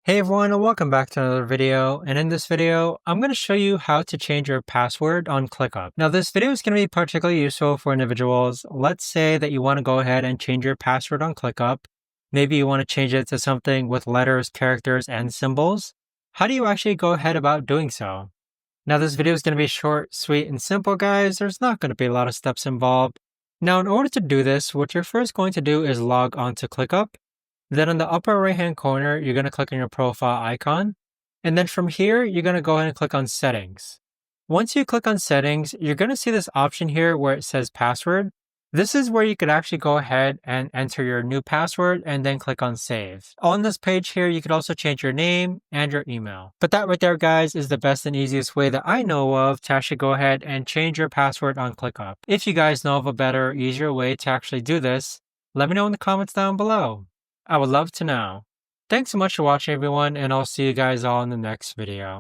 Hey everyone, and welcome back to another video. And in this video, I'm going to show you how to change your password on ClickUp. Now, this video is going to be particularly useful for individuals. Let's say that you want to go ahead and change your password on ClickUp. Maybe you want to change it to something with letters, characters, and symbols. How do you actually go ahead about doing so? Now, this video is going to be short, sweet, and simple, guys. There's not going to be a lot of steps involved. Now, in order to do this, what you're first going to do is log on to ClickUp. Then in the upper right hand corner, you're going to click on your profile icon. And then from here, you're going to go ahead and click on settings. Once you click on settings, you're going to see this option here where it says password. This is where you could actually go ahead and enter your new password and then click on save. On this page here, you could also change your name and your email. But that right there, guys, is the best and easiest way that I know of to actually go ahead and change your password on ClickUp. If you guys know of a better, easier way to actually do this, let me know in the comments down below. I would love to know. Thanks so much for watching, everyone, and I'll see you guys all in the next video.